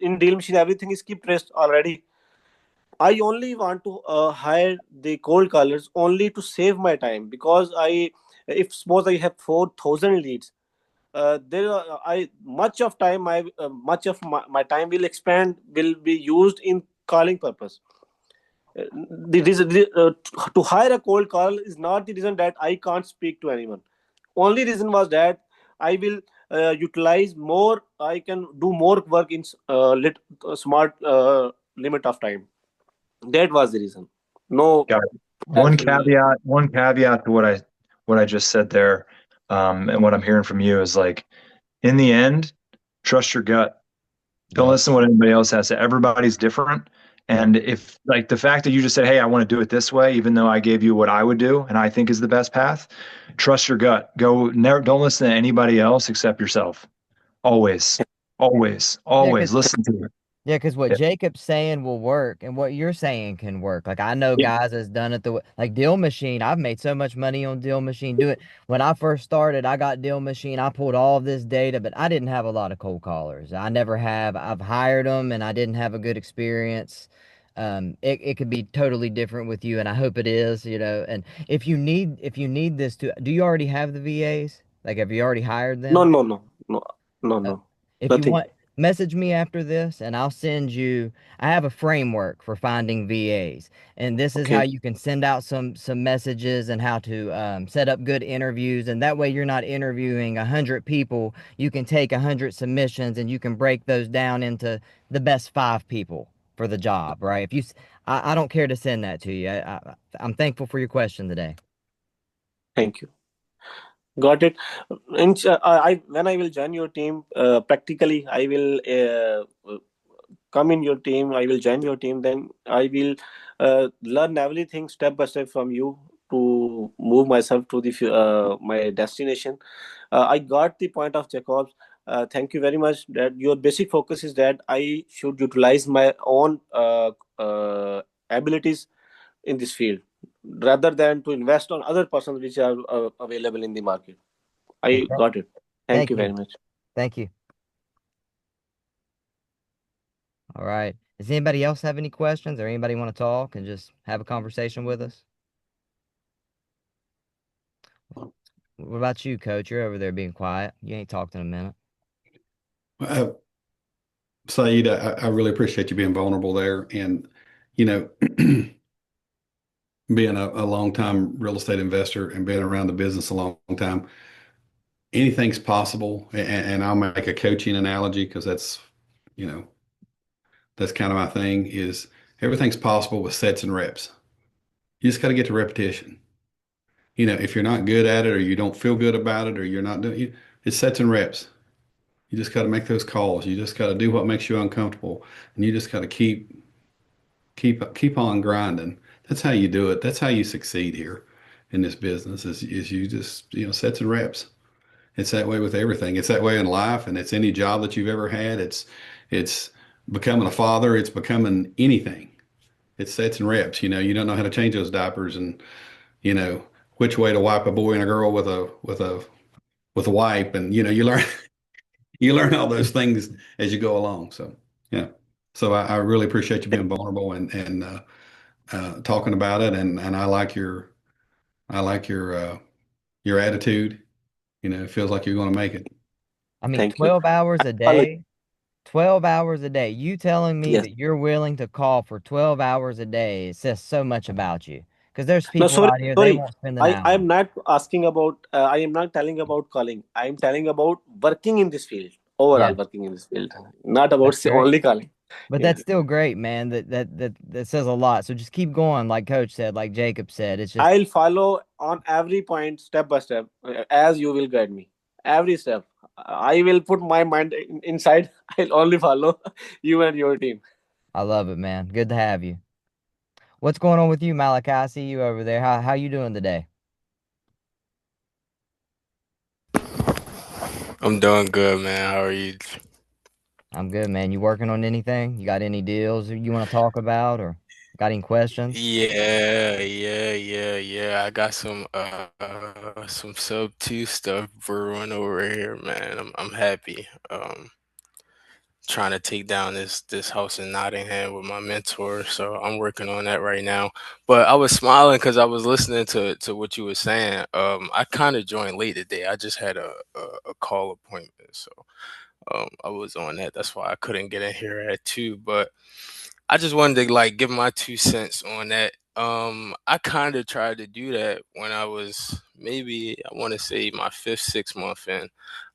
in deal machine, everything is keep pressed already. I only want to hire the cold callers only to save my time because if suppose I have 4,000 leads, there are, I much of time I much of my time will be used in calling purpose. The reason to hire a cold call is not the reason that I can't speak to anyone. Only reason was that I will utilize more. I can do more work in smart limit of time. That was the reason. No, Got it. absolutely. One caveat to what I just said there, and what I'm hearing from you is like, in the end, trust your gut. Don't Yep. listen to what anybody else has to say. Everybody's different. Yep. And if like the fact that you just said, hey, I want to do it this way, even though I gave you what I would do and I think is the best path, trust your gut. Don't listen to anybody else except yourself. Always, always, Yeah, because always listen to it. Yeah, because what Yeah. Jacob's saying will work and what you're saying can work. Like I know Yeah. guys that's done it like Deal Machine. I've made so much money on Deal Machine. Do it. When I first started, I got Deal Machine. I pulled all of this data, but I didn't have a lot of cold callers. I never have. I've hired them and I didn't have a good experience. It could be totally different with you, and I hope it is, And if you need this do you already have the VAs? Like have you already hired No, them? no, no, no, no, Uh, no. if you Nothing. want, message me after this and I'll send you. I have a framework for finding VAs, and this is how Okay. you can send out some messages and how to set up good interviews. And that way, you're not interviewing 100 people. You can take 100 submissions and you can break those down into the best 5 people for the job, right? I don't care to send that to you. I'm thankful for your question today. Thank you. Got it. When I will join your team, practically I will come in your team. I will join your team. Then I will learn everything step by step from you to move myself to the my destination. I got the point of Jacobs. Thank you very much. That your basic focus is that I should utilize my own abilities in this field rather than to invest on other persons which are available in the market. I Okay. got it. Thank Thank you you. very much. Thank you. All right. Does anybody else have any questions or anybody want to talk and just have a conversation with us? What about you, coach? You're over there being quiet. You ain't talked in a minute. Uh, Saeed, I really appreciate you being vulnerable there. And, you know, being a long time real estate investor and being around the business a long time, anything's possible. And I'll make a coaching analogy because you know, that's kind of my thing is everything's possible with sets and reps. You just got to get to repetition. If you're not good at it or you don't feel good about it or you're not doing it, it's sets and reps. You just got to make those calls. You just got to do what makes you uncomfortable, and you just got to keep on grinding. That's how you do it. That's how you succeed here in this business. Is you just sets and reps. It's that way with everything. It's that way in life, and it's any job that you've ever had. It's becoming a father. It's becoming anything. It's sets and reps. You don't know how to change those diapers, and you know which way to wipe a boy and a girl with a wipe, and you learn you learn all those things as you go along. So yeah. So I really appreciate you being vulnerable and talking about it, and I like your attitude. It feels like you're going to make it. I mean, Thank you. 12 hours a Apology. day, 12 hours a day. You telling me Yes. that you're willing to call for 12 hours a day, it says so much about you. Because there's No, people sorry, out here, they sorry. won't spend an I hour. am not asking about. I am not telling about calling. I am telling about working in this field. Yeah, Overall, working in this field, not about that's great. only calling. But Yeah. that's still great, man. That says a lot. So just keep going, like Coach said, like Jacob said. It's just I'll follow on every point step by step as you will guide me. Every step. I will put my mind inside. I'll only follow you and your team. I love it, man. Good to have you. What's going on with you, Malachi? I see you over there. How you doing today? I'm doing good, man. How are you? I'm good, man. You working on anything? You got any deals you want to talk about or got any questions? Yeah. I got some sub two stuff brewing over here, man. I'm happy. Trying to take down this house in Nottingham with my mentor, so I'm working on that right now. But I was smiling because I was listening to what you were saying. I kind of joined late today. I just had a call appointment, so I was on that. That's why I couldn't get in here at 2. But I just wanted to like give my 2 cents on that. I kind of tried to do that when I was maybe I want to say my fifth, 6 month in.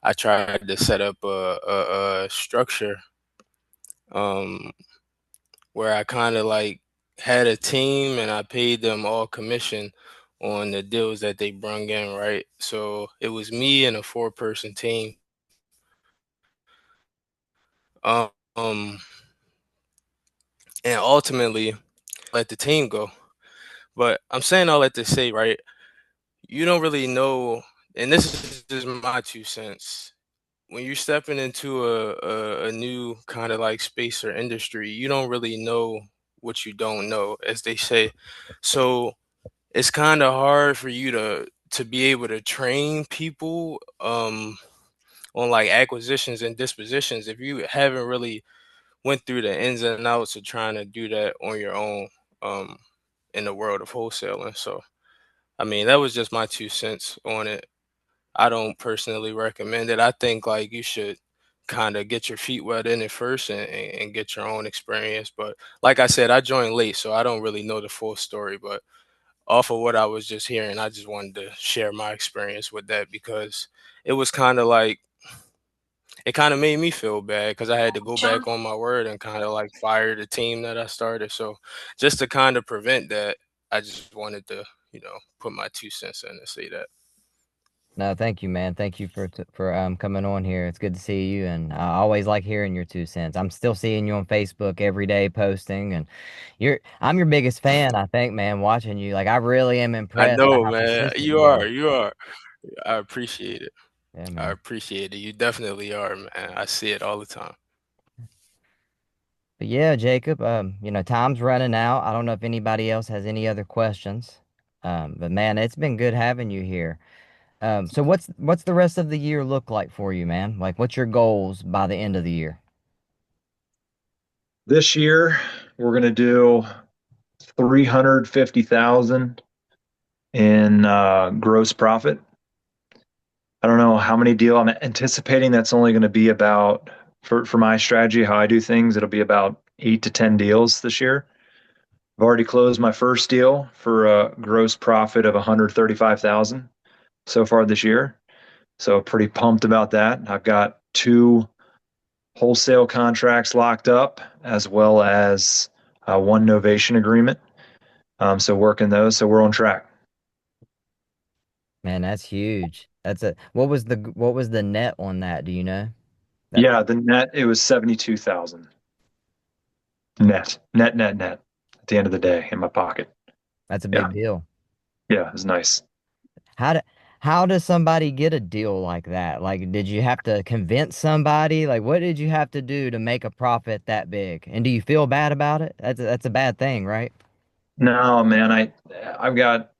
I tried to set up a structure um, where I kind of like had a team and I paid them all commission on the deals that they brung in, right? So it was me and a 4 person team. Um, and ultimately let the team go. But I'm saying all that to say, right? You don't really know, and this is just my 2 cents. When you're stepping into a new kind of like space or industry, you don't really know what you don't know, as they say. So it's kind of hard for you to be able to train people on like acquisitions and dispositions if you haven't really went through the ins and outs of trying to do that on your own um, in the world of wholesaling. So I mean, that was just my 2 cents on it. I don't personally recommend it. I think like you should kind of get your feet wet in it first and get your own experience. But like I said, I joined late, so I don't really know the full story. But off of what I was just hearing, I just wanted to share my experience with that because it was kind of like it kind of made me feel bad because I had to go back on my word and kind of like fire the team that I started. So just to kind of prevent that, I just wanted to, put my 2 cents in and say that. No, thank you, man. Thank you for coming on here. It's good to see you, and I always like hearing your 2 cents. I'm still seeing you on Facebook every day posting, and I'm your biggest fan, I think, man, watching you. Like I really am I impressed by know, how man. consistent You you are. are. You are. I appreciate it. Yeah, I man. appreciate it. You definitely are, man. I see it all the time. But yeah, Jacob, time's running out. I don't know if anybody else has any other questions. But man, it's been good having you here. So what's the rest of the year look like for you, man? Like what's your goals by the end of the year? This year, we're going to do 350,000 in gross profit. I don't know how many deal I'm anticipating. That's only going to be about for my strategy, how I do things. It'll be about 8 to 10 deals this year. I've already closed my first deal for a gross profit of 135,000 so far this year. So pretty pumped about that. I've got two wholesale contracts locked up, as well as one novation agreement. So working those. So we're on track. Man, that's huge. What was the net on that? Do you know? That Yeah, the net it was 72,000 net at the end of the day in my pocket. that's a Yeah, big deal. yeah, it was nice. How do how does somebody get a deal like that? Like, did you have to convince somebody? Like, what did you have to do to make a profit that big? And do you feel bad about it? That's a bad thing, right? No, man, I've got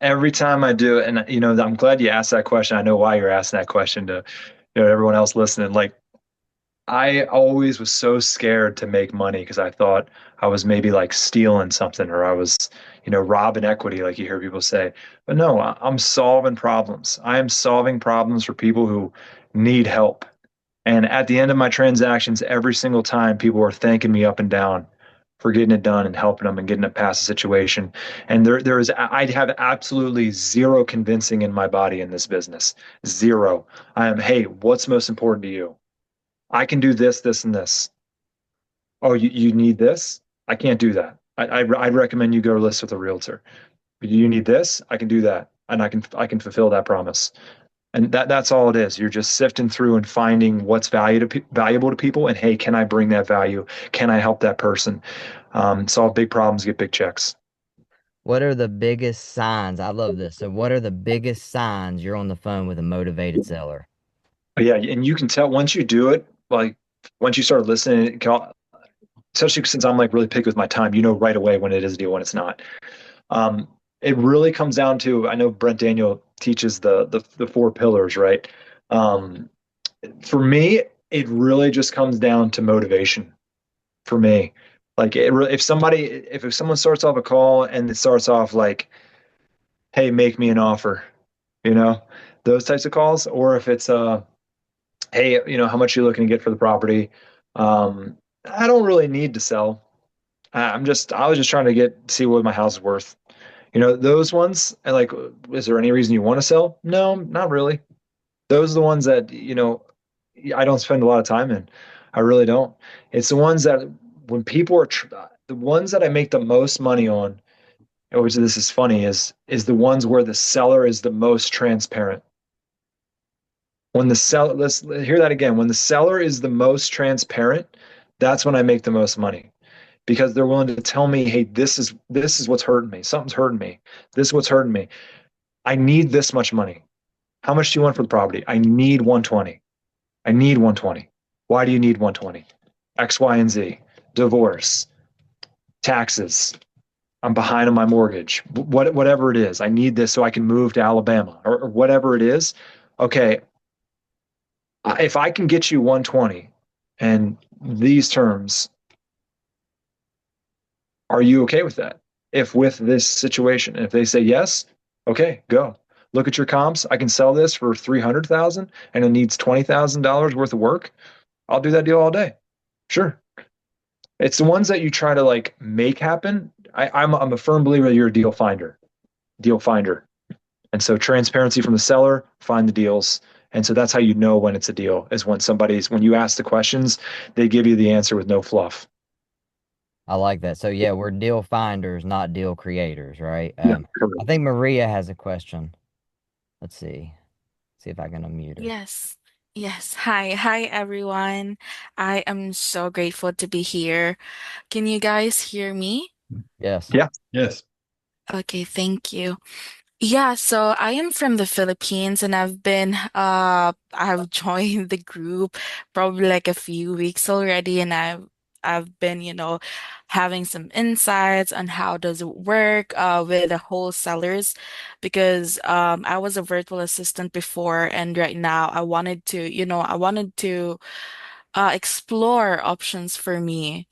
every time I do it, and I'm glad you asked that question. I know why you're asking that question to everyone else listening. Like I always was so scared to make money because I thought I was maybe like stealing something or I was, robbing equity, like you hear people say. But no, I'm solving problems. I am solving problems for people who need help. And at the end of my transactions, every single time, people are thanking me up and down for getting it done and helping them and getting it past the situation. And I have absolutely zero convincing in my body in this business. Zero. Hey, what's most important to you? I can do this, this, and this. Oh, you need this? I can't do that. I'd recommend you go list with a realtor. You need this? I can do that, and I can fulfill that promise. And that's all it is. You're just sifting through and finding what's valuable to people. And hey, can I bring that value? Can I help that person? Solve big problems, get big checks. What are the biggest signs? I love this. So, what are the biggest signs you're on the phone with a motivated seller? But yeah, and you can tell once you do it, like once you start listening, especially since I'm like really picky with my time, you know right away when it is a deal, when it's not. Um, it really comes down to I know Brent Daniel teaches the four pillars, right? Um, for me, it really just comes down to motivation. For me, like if someone starts off a call and it starts off like, "Hey, make me an offer," you know, those types of calls, or if it's "Hey, how much are you looking to get for the property?" I don't really need to sell. I was just trying to see what my house is worth. Those ones, and like, is there any reason you want to sell? No, not really. Those are the ones that, I don't spend a lot of time in. I really don't. It's the ones that when people are the ones that I make the most money on, which this is funny, is the ones where the seller is the most transparent. When the seller, let's hear that again. When the seller is the most transparent, that's when I make the most money because they're willing to tell me, hey, this is what's hurting me. Something's hurting me. This is what's hurting me. I need this much money. How much do you want for the property? I need 120. I need 120. Why do you need 120? X, Y, and Z. Divorce, taxes. I'm behind on my mortgage. Whatever it is, I need this so I can move to Alabama or whatever it is. Okay, if I can get you 120 and these terms, are you okay with that? If with this situation, if they say yes, okay, go. Look at your comps. I can sell this for 300,000 and it needs $20,000 worth of work. I'll do that deal all day. Sure. It's the ones that you try to like make happen. I'm a firm believer that you're a deal finder. And so transparency from the seller, find the deals. And so that's how you know when it's a deal is when you ask the questions, they give you the answer with no fluff. I like that. So yeah, we're deal finders, not deal creators, right? Yeah, I correct. think Maria has a question. Let's see. See if I can unmute her. Yes. Yes. Hi. Hi, everyone. I am so grateful to be here. Can you guys hear me? Yes. Yeah. Yes. Okay, thank you. Yeah, so I am from the Philippines and I've joined the group probably like a few weeks already and I've been, having some insights on how does it work with the wholesalers because I was a virtual assistant before and right now I wanted to explore options for me.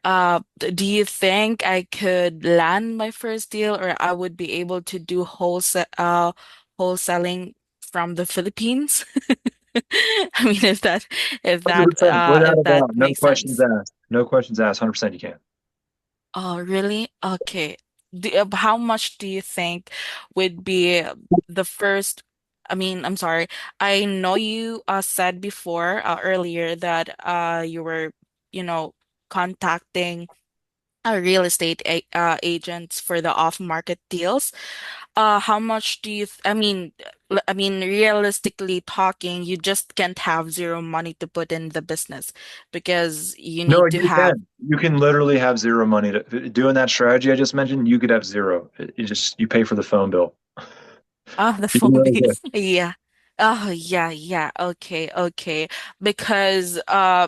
Do you think I could land my first deal or I would be able to do wholesaling from the Philippines? I mean, if 100%, without a that doubt. No makes questions sense. asked. No questions asked. 100% you can. Oh, really? Okay. How much do you think would be the first? I mean, I'm sorry. I know you said before earlier that you were, you know, contacting real estate agents for the off-market deals. How much do you I mean, realistically talking, you just can't have zero money to put in the business because you No, need to you have can. You can literally have zero money doing that strategy I just mentioned. You could have zero. You pay for the phone bill. the You can phone really bills. Yeah. Oh, yeah, yeah. Okay, okay. Because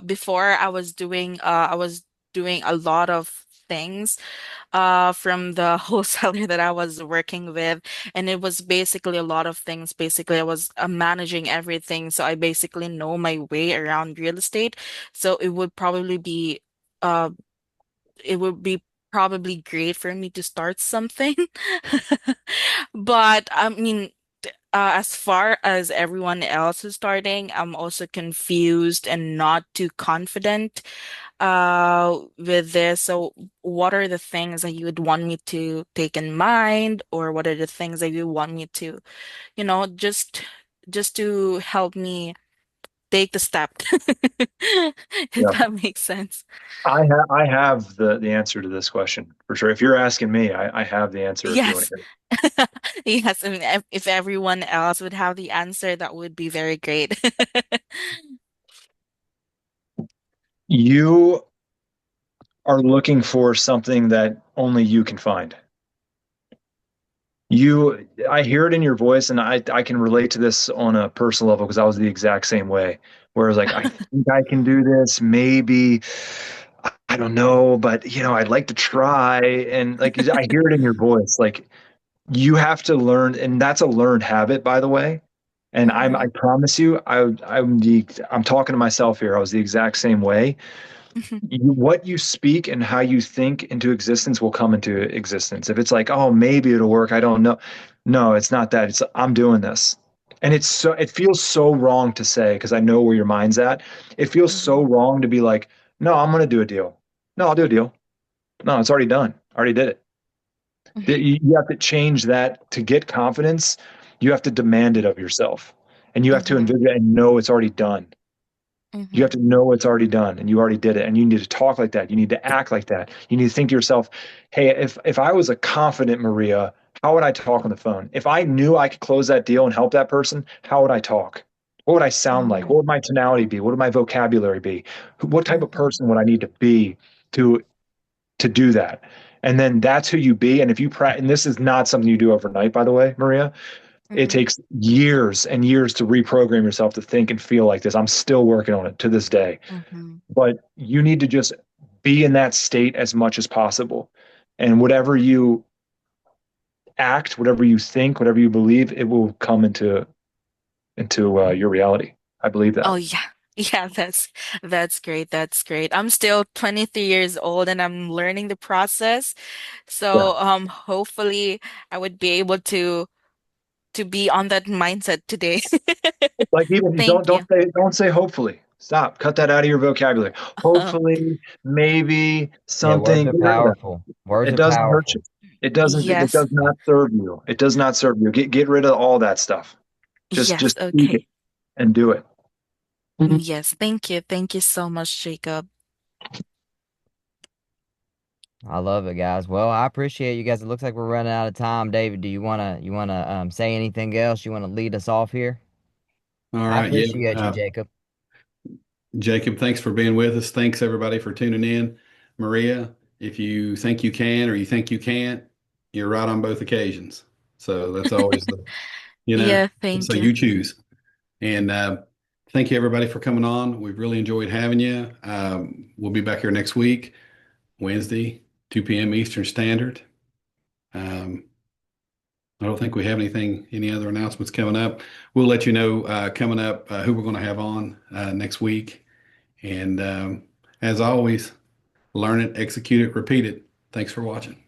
before I was doing a lot of things from the wholesaler that I was working with. And it was basically a lot of things. Basically, I was managing everything. So I basically know my way around real estate. So uh, it would be probably great for me to start something. But I mean, as far as everyone else is starting, I'm also confused and not too confident with this. So what are the things that you would want me to take in mind, or what are the things that you want me to, you know, just to help me take the step, if Yeah. that makes sense. I have the answer to this question for sure. If you're asking me, I have the answer if you want Yes. to hear it. Yes, I mean, if everyone else would have the answer, that would be very great. You are looking for something that only you can find. I hear it in your voice, and I can relate to this on a personal level because I was the exact same way. Whereas, like, I think I can do this, maybe, I don't know, but I'd like to try. And like, I hear it in your voice. Like, you have to learn, and that's a learned habit, by the way. And I Hmm. promise you, I'm talking to myself here. I was the exact same way. What you speak and how you think into existence will come into existence. If it's like, oh, maybe it'll work, I don't know. No, it's not that. It's I'm doing this. And it feels so wrong to say because I know where your mind's at. It feels so Hmm. wrong to be like, no, I'm going to do a deal. No, I'll do a deal. No, it's already done. I already did it. Hmm. You have to change that to get confidence. You have to demand it of yourself. And you have to Hmm. envision it and know it's already done. You have Hmm. to know it's already done and you already did it. And you need to talk like that. You need to act like that. You need to think to yourself, hey, if I was a confident Maria, how would I talk on the phone? If I knew I could close that deal and help that person, how would I talk? What would I sound like? What Hmm. would my tonality be? What would my vocabulary be? What type of Hmm. person would I need to be to do that? And then that's who you be. And if you practice, and this is not something you do overnight, by the way, Maria, it Hmm. takes years and years to reprogram yourself to think and feel like this. I'm still working on it to this day, Hmm. but you need to just be in that state as much as possible. And whatever you act, whatever you think, whatever you believe, it will come into your reality. I believe Oh that. yeah. Yeah, that's great. That's great. I'm still 23 years old and I'm learning the process. Yeah. So hopefully I would be able to be on that mindset today. Like even don't Thank don't you. say don't say hopefully. Stop. Cut that out of your vocabulary. Hopefully, maybe, Yeah, words something. are Get rid of that. powerful. Words It are doesn't hurt you. powerful. It doesn't. It Yes. does not serve you. It does not serve you. Get rid of all that stuff. Just Yes. speak it Okay. and do it. Yes. Thank you. Thank you so much, Jacob. I love it, guys. Well, I appreciate you guys. It looks like we're running out of time. David, do you wanna say anything else? You wanna lead us off here? All I right. Yeah. appreciate you, Jacob. Jacob, thanks for being with us. Thanks everybody for tuning in. Maria, if you think you can or you think you can't, you're right on both occasions. So that's always Yeah, so thank you. you choose. And thank you everybody for coming on. We've really enjoyed having you. We'll be back here next week, Wednesday, 2 p.m. Eastern Standard. Um, I don't think we have any other announcements coming up. We'll let you know coming up who we're going to have on next week. And as always, learn it, execute it, repeat it. Thanks for watching.